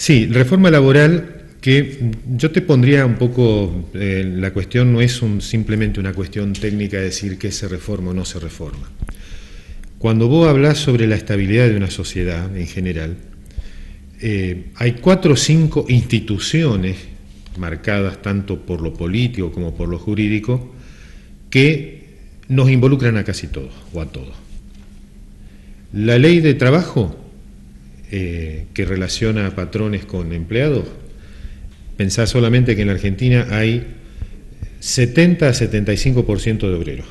Sí, reforma laboral que yo te pondría un poco, la cuestión no es simplemente una cuestión técnica de decir qué se reforma o no se reforma. Cuando vos hablás sobre la estabilidad de una sociedad en general, hay 4 o 5 instituciones marcadas tanto por lo político como por lo jurídico que nos involucran a casi todos o a todos. La ley de trabajo, que relaciona a patrones con empleados, pensá solamente que en la Argentina hay 70 a 75% de obreros,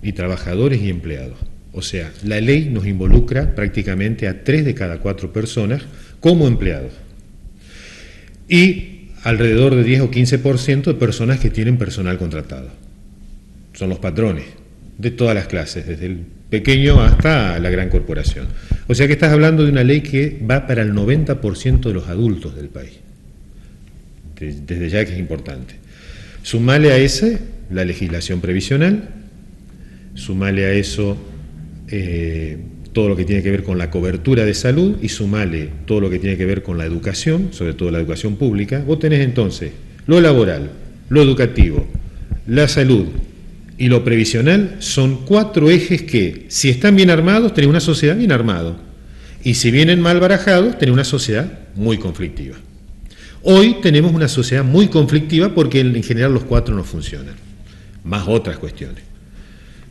y trabajadores y empleados. O sea, la ley nos involucra prácticamente a 3 de cada 4 personas como empleados. Y alrededor de 10 o 15% de personas que tienen personal contratado. Son los patrones de todas las clases, desde el pequeño hasta la gran corporación. O sea que estás hablando de una ley que va para el 90% de los adultos del país. Desde ya que es importante. Sumale a ese la legislación previsional, sumale a eso todo lo que tiene que ver con la cobertura de salud y sumale todo lo que tiene que ver con la educación, sobre todo la educación pública. Vos tenés entonces lo laboral, lo educativo, la salud y lo previsional, son 4 ejes que, si están bien armados, tenés una sociedad bien armada, y si vienen mal barajados, tenés una sociedad muy conflictiva. Hoy tenemos una sociedad muy conflictiva porque en general los 4 no funcionan, más otras cuestiones.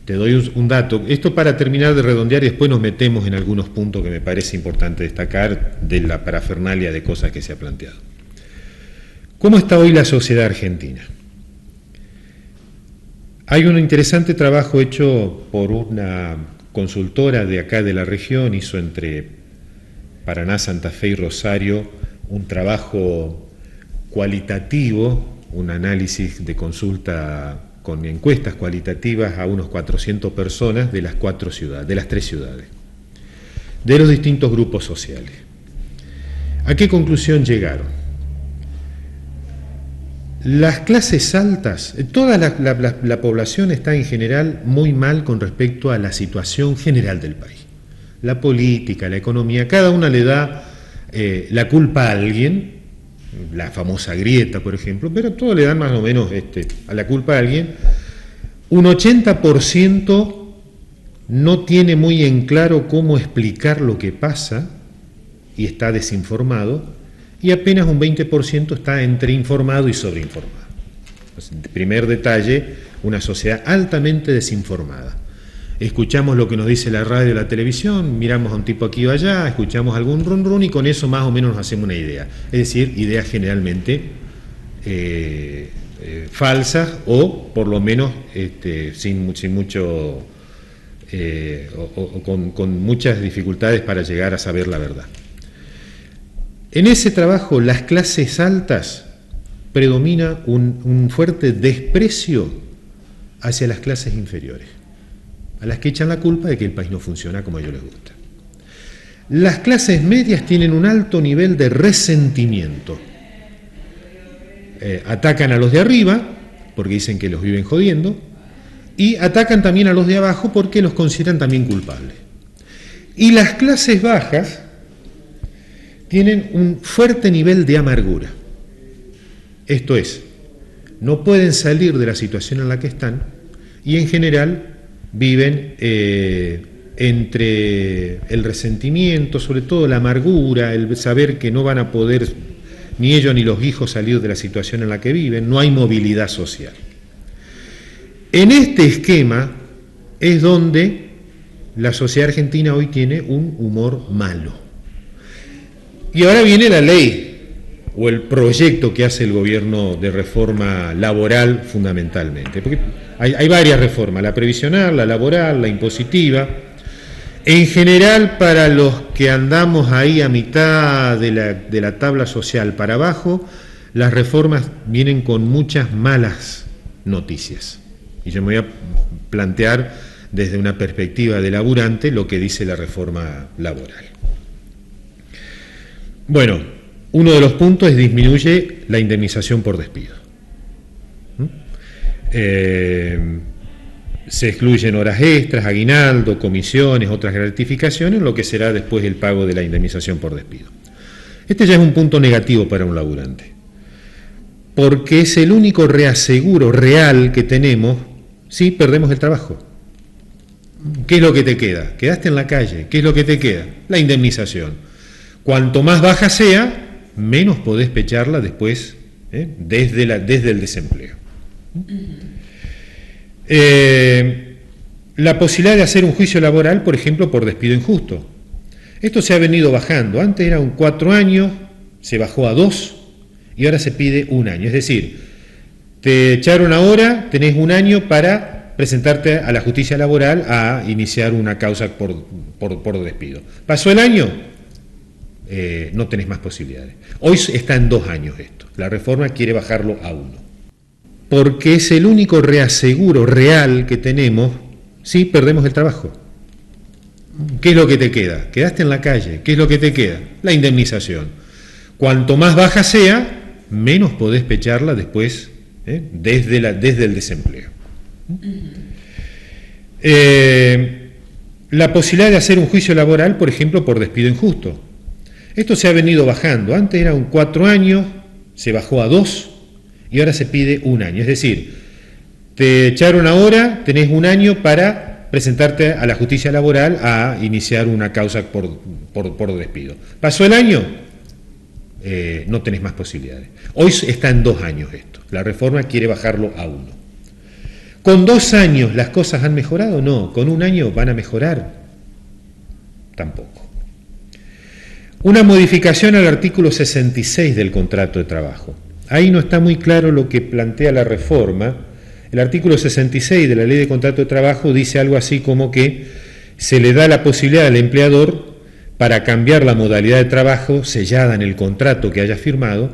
Te doy un dato, esto para terminar de redondear, y después nos metemos en algunos puntos que me parece importante destacar de la parafernalia de cosas que se ha planteado. ¿Cómo está hoy la sociedad argentina? Hay un interesante trabajo hecho por una consultora de acá de la región, hizo entre Paraná, Santa Fe y Rosario un trabajo cualitativo, un análisis de consulta con encuestas cualitativas a unos 400 personas de las 4 ciudades, de las 3 ciudades, de los distintos grupos sociales. ¿A qué conclusión llegaron? Las clases altas, toda la población está en general muy mal con respecto a la situación general del país. La política, la economía, cada una le da la culpa a alguien, la famosa grieta, por ejemplo, pero todo le dan más o menos a la culpa a alguien. Un 80% no tiene muy en claro cómo explicar lo que pasa y está desinformado, y apenas un 20% está entre informado y sobreinformado. Primer detalle, una sociedad altamente desinformada. Escuchamos lo que nos dice la radio y la televisión, miramos a un tipo aquí o allá, escuchamos algún run run y con eso más o menos nos hacemos una idea. Es decir, ideas generalmente falsas o por lo menos sin mucho o con muchas dificultades para llegar a saber la verdad. En ese trabajo, las clases altas predomina un fuerte desprecio hacia las clases inferiores, a las que echan la culpa de que el país no funciona como a ellos les gusta. Las clases medias tienen un alto nivel de resentimiento. Atacan a los de arriba, porque dicen que los viven jodiendo, y atacan también a los de abajo porque los consideran también culpables. Y las clases bajas tienen un fuerte nivel de amargura. Esto es, no pueden salir de la situación en la que están y en general viven entre el resentimiento, sobre todo la amargura, el saber que no van a poder ni ellos ni los hijos salir de la situación en la que viven, no hay movilidad social. En este esquema es donde la sociedad argentina hoy tiene un humor malo. Y ahora viene la ley o el proyecto que hace el gobierno de reforma laboral fundamentalmente, porque hay varias reformas, la previsional, la laboral, la impositiva. En general, para los que andamos ahí a mitad de la tabla social para abajo, las reformas vienen con muchas malas noticias. Y yo me voy a plantear desde una perspectiva de laburante lo que dice la reforma laboral. Bueno, uno de los puntos es disminuye la indemnización por despido. Se excluyen horas extras, aguinaldo, comisiones, otras gratificaciones, lo que será después el pago de la indemnización por despido. Este ya es un punto negativo para un laburante, porque es el único reaseguro real que tenemos si perdemos el trabajo. ¿Qué es lo que te queda? Quedaste en la calle. ¿Qué es lo que te queda? La indemnización. Cuanto más baja sea, menos podés pecharla después, desde el desempleo. La posibilidad de hacer un juicio laboral, por ejemplo, por despido injusto. Esto se ha venido bajando. Antes era un 4 años, se bajó a 2 y ahora se pide 1 año. Es decir, te echaron ahora, tenés 1 año para presentarte a la justicia laboral a iniciar una causa por despido. ¿Pasó el año? No tenés más posibilidades. Hoy está en 2 años esto. La reforma quiere bajarlo a 1. Porque es el único reaseguro real que tenemos si perdemos el trabajo. ¿Qué es lo que te queda? Quedaste en la calle. ¿Qué es lo que te queda? La indemnización. Cuanto más baja sea, menos podés pecharla después, desde el desempleo. La posibilidad de hacer un juicio laboral, por ejemplo, por despido injusto. Esto se ha venido bajando. Antes era un 4 años, se bajó a 2 y ahora se pide 1 año. Es decir, te echaron ahora, tenés 1 año para presentarte a la justicia laboral a iniciar una causa por despido. ¿Pasó el año? No tenés más posibilidades. Hoy está en 2 años esto. La reforma quiere bajarlo a 1. ¿Con 2 años las cosas han mejorado? No. ¿Con 1 año van a mejorar? Tampoco. Una modificación al artículo 66 del contrato de trabajo. Ahí no está muy claro lo que plantea la reforma. El artículo 66 de la Ley de Contrato de Trabajo dice algo así como que se le da la posibilidad al empleador para cambiar la modalidad de trabajo sellada en el contrato que haya firmado.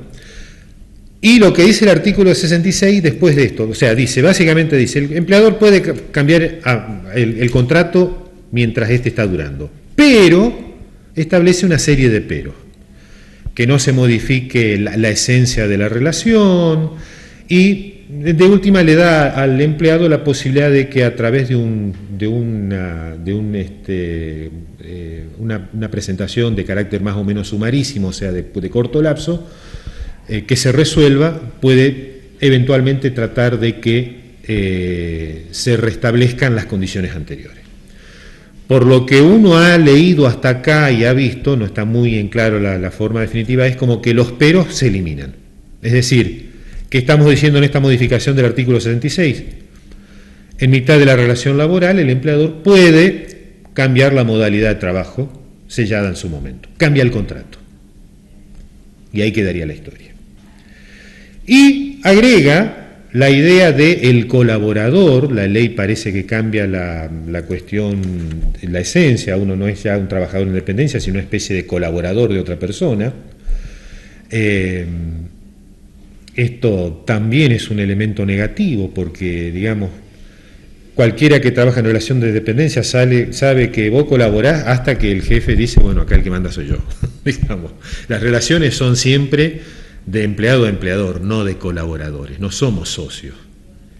Y lo que dice el artículo 66 después de esto, o sea, básicamente dice, el empleador puede cambiar el contrato mientras este está durando, pero establece una serie de peros, que no se modifique la esencia de la relación y de última le da al empleado la posibilidad de que a través de una presentación de carácter más o menos sumarísimo, o sea, de corto lapso, que se resuelva, puede eventualmente tratar de que se restablezcan las condiciones anteriores. Por lo que uno ha leído hasta acá y ha visto, no está muy en claro la forma definitiva, es como que los peros se eliminan. Es decir, ¿qué estamos diciendo en esta modificación del artículo 66? En mitad de la relación laboral, el empleador puede cambiar la modalidad de trabajo sellada en su momento, cambia el contrato. Y ahí quedaría la historia. Y agrega la idea de el colaborador. La ley parece que cambia la cuestión, la esencia. Uno no es ya un trabajador en dependencia, sino una especie de colaborador de otra persona. Esto también es un elemento negativo porque, digamos, cualquiera que trabaja en relación de dependencia sabe que vos colaborás hasta que el jefe dice, bueno, acá el que manda soy yo. Digamos, las relaciones son siempre de empleado a empleador, no de colaboradores. No somos socios,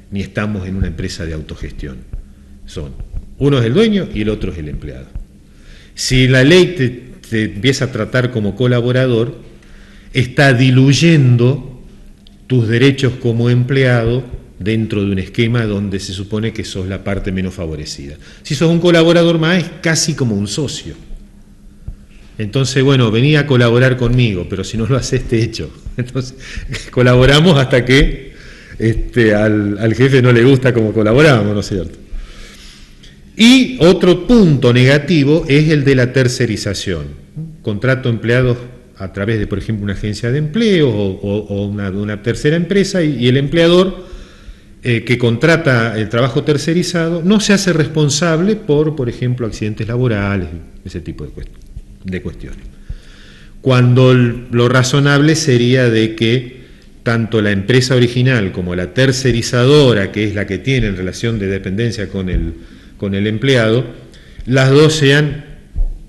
ni estamos en una empresa de autogestión. Uno es el dueño y el otro es el empleado. Si la ley te empieza a tratar como colaborador, está diluyendo tus derechos como empleado dentro de un esquema donde se supone que sos la parte menos favorecida. Si sos un colaborador más, es casi como un socio. Entonces, bueno, venía a colaborar conmigo, pero si no lo haces, te echo. Entonces, colaboramos hasta que al jefe no le gusta cómo colaboramos, ¿no es cierto? Y otro punto negativo es el de la tercerización. Contrato empleados a través de, por ejemplo, una agencia de empleo o una tercera empresa y el empleador que contrata el trabajo tercerizado no se hace responsable por ejemplo, accidentes laborales, ese tipo de cuestiones. Cuando lo razonable sería de que tanto la empresa original como la tercerizadora, que es la que tiene en relación de dependencia con el empleado, las dos sean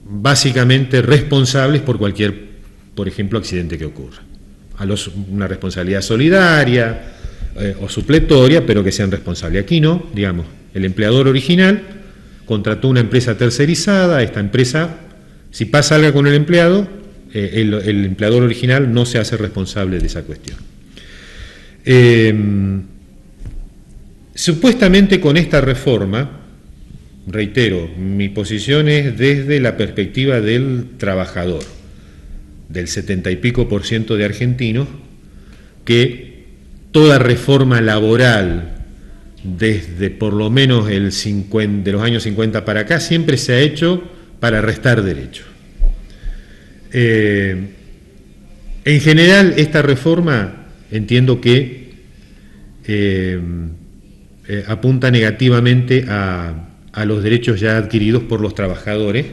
básicamente responsables por cualquier, por ejemplo, accidente que ocurra. Una responsabilidad solidaria o supletoria, pero que sean responsables. Aquí no, digamos, el empleador original contrató una empresa tercerizada, esta empresa, si pasa algo con el empleado, el empleador original no se hace responsable de esa cuestión. Supuestamente con esta reforma, reitero, mi posición es desde la perspectiva del trabajador, del 70 y pico % de argentinos, que toda reforma laboral desde por lo menos de los años 50 para acá siempre se ha hecho para restar derechos. En general, esta reforma entiendo que apunta negativamente a los derechos ya adquiridos por los trabajadores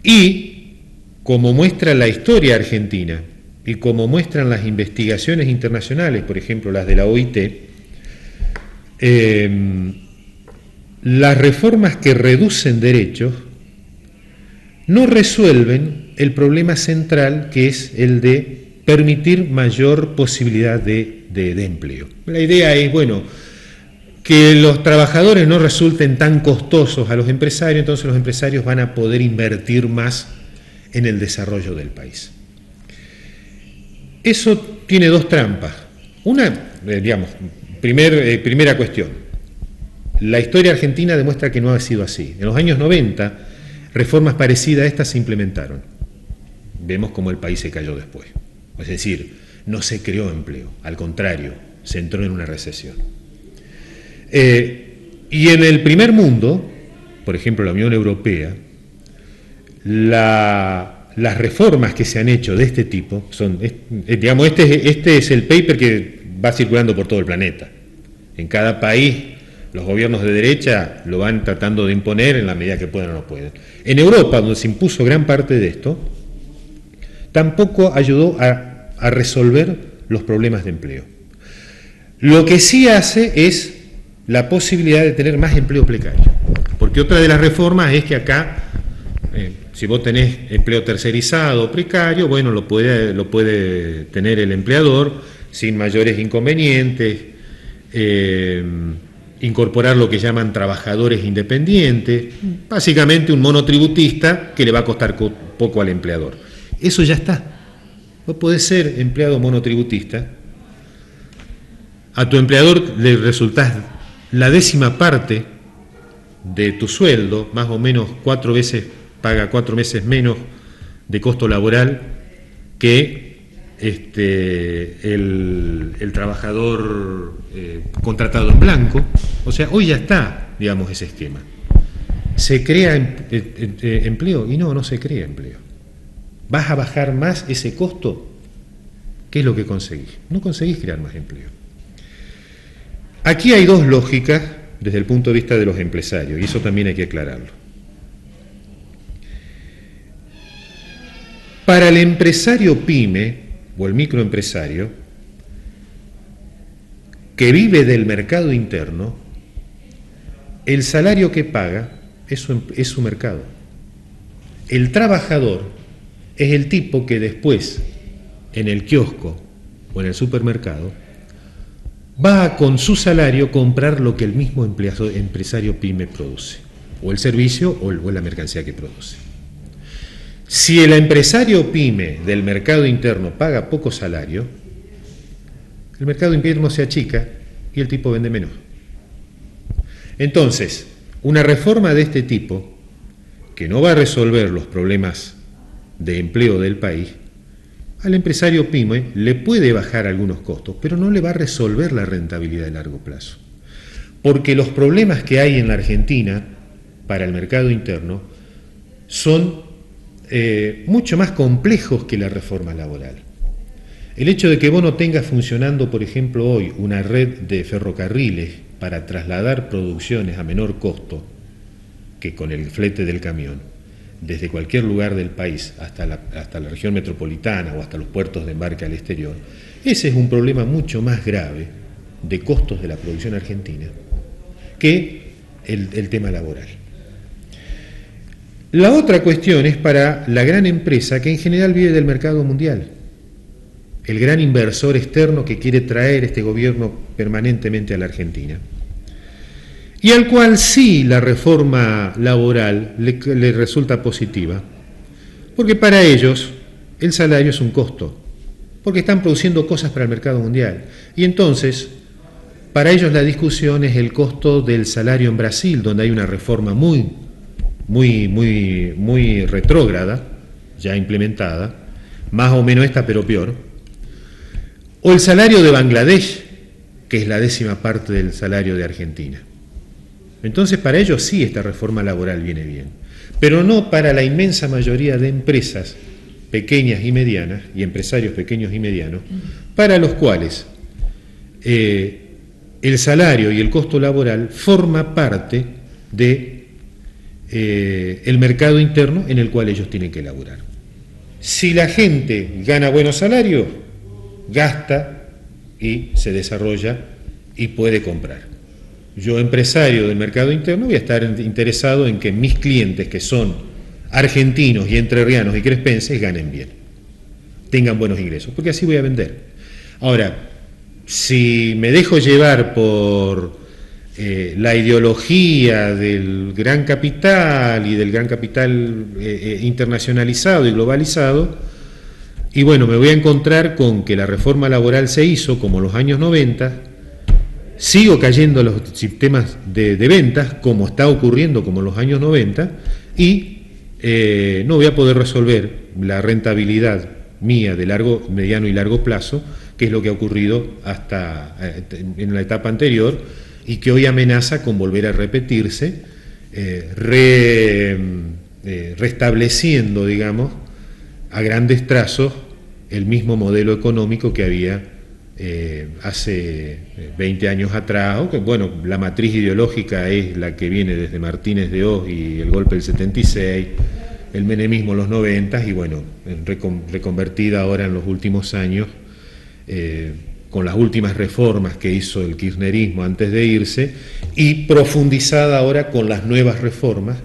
y, como muestra la historia argentina y como muestran las investigaciones internacionales, por ejemplo las de la OIT, las reformas que reducen derechos no resuelven el problema central, que es el de permitir mayor posibilidad de empleo. La idea es, bueno, que los trabajadores no resulten tan costosos a los empresarios, entonces los empresarios van a poder invertir más en el desarrollo del país. Eso tiene dos trampas. Una, primera cuestión. La historia argentina demuestra que no ha sido así. En los años 90, reformas parecidas a estas se implementaron. Vemos cómo el país se cayó después. Es decir, no se creó empleo, al contrario, se entró en una recesión. Y en el primer mundo, por ejemplo la Unión Europea, las reformas que se han hecho de este tipo son, este es el paper que va circulando por todo el planeta. En cada país los gobiernos de derecha lo van tratando de imponer en la medida que pueden o no pueden. En Europa, donde se impuso gran parte de esto, tampoco ayudó a resolver los problemas de empleo. Lo que sí hace es la posibilidad de tener más empleo precario, porque otra de las reformas es que acá, si vos tenés empleo tercerizado o precario, bueno, lo puede tener el empleador sin mayores inconvenientes, incorporar lo que llaman trabajadores independientes, básicamente un monotributista que le va a costar poco al empleador. Eso ya está. Vos podés ser empleado monotributista, a tu empleador le resultás la 10ª parte de tu sueldo, más o menos paga 4 veces menos de costo laboral que el trabajador contratado en blanco. O sea, hoy ya está, digamos, ese esquema. ¿Se crea empleo? Y no se crea empleo. ¿Vas a bajar más ese costo? ¿Qué es lo que conseguís? No conseguís crear más empleo. Aquí hay dos lógicas desde el punto de vista de los empresarios, y eso también hay que aclararlo. Para el empresario pyme o el microempresario que vive del mercado interno, el salario que paga es su mercado. El trabajador es el tipo que después, en el kiosco o en el supermercado, va con su salario comprar lo que el mismo empresario pyme produce, o el servicio o la mercancía que produce. Si el empresario pyme del mercado interno paga poco salario, el mercado interno se achica y el tipo vende menos. Entonces, una reforma de este tipo, que no va a resolver los problemas de empleo del país, al empresario pyme le puede bajar algunos costos, pero no le va a resolver la rentabilidad de largo plazo. Porque los problemas que hay en la Argentina para el mercado interno son mucho más complejos que la reforma laboral. El hecho de que vos no tengas funcionando, por ejemplo, hoy una red de ferrocarriles para trasladar producciones a menor costo que con el flete del camión, desde cualquier lugar del país hasta la región metropolitana o hasta los puertos de embarque al exterior, ese es un problema mucho más grave de costos de la producción argentina que el tema laboral. La otra cuestión es para la gran empresa que en general vive del mercado mundial, el gran inversor externo que quiere traer este gobierno permanentemente a la Argentina, y al cual sí la reforma laboral le resulta positiva, porque para ellos el salario es un costo, porque están produciendo cosas para el mercado mundial. Y entonces, para ellos la discusión es el costo del salario en Brasil, donde hay una reforma muy retrógrada, ya implementada, más o menos esta, pero peor, o el salario de Bangladesh, que es la 10ª parte del salario de Argentina. Entonces, para ellos sí esta reforma laboral viene bien, pero no para la inmensa mayoría de empresas pequeñas y medianas, y empresarios pequeños y medianos, para los cuales el salario y el costo laboral forma parte de el mercado interno en el cual ellos tienen que laburar. Si la gente gana buenos salarios, gasta y se desarrolla y puede comprar. Yo, empresario del mercado interno, voy a estar interesado en que mis clientes, que son argentinos y entrerrianos y crespenses, ganen bien, tengan buenos ingresos, porque así voy a vender. Ahora, si me dejo llevar por la ideología del gran capital y del gran capital internacionalizado y globalizado, y bueno, me voy a encontrar con que la reforma laboral se hizo como en los años 90, sigo cayendo en los sistemas de ventas, como está ocurriendo como en los años 90, y no voy a poder resolver la rentabilidad mía de largo, mediano y largo plazo, que es lo que ha ocurrido hasta en la etapa anterior y que hoy amenaza con volver a repetirse, restableciendo, digamos, a grandes trazos el mismo modelo económico que había hace 20 años atrás, o que, bueno, la matriz ideológica es la que viene desde Martínez de Oz y el golpe del 76, el menemismo en los 90 y bueno, reconvertida ahora en los últimos años con las últimas reformas que hizo el kirchnerismo antes de irse y profundizada ahora con las nuevas reformas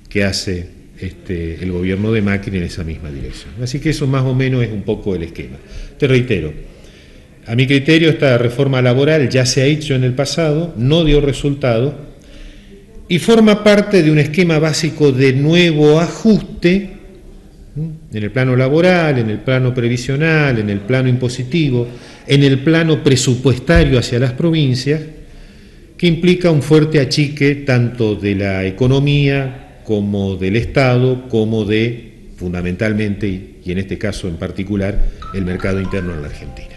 que hace el gobierno de Macri en esa misma dirección. Así que eso más o menos es un poco el esquema. Te reitero, a mi criterio esta reforma laboral ya se ha hecho en el pasado, no dio resultado y forma parte de un esquema básico de nuevo ajuste en el plano laboral, en el plano previsional, en el plano impositivo, en el plano presupuestario hacia las provincias, que implica un fuerte achique tanto de la economía como del Estado, como de, fundamentalmente, y en este caso en particular, el mercado interno en la Argentina.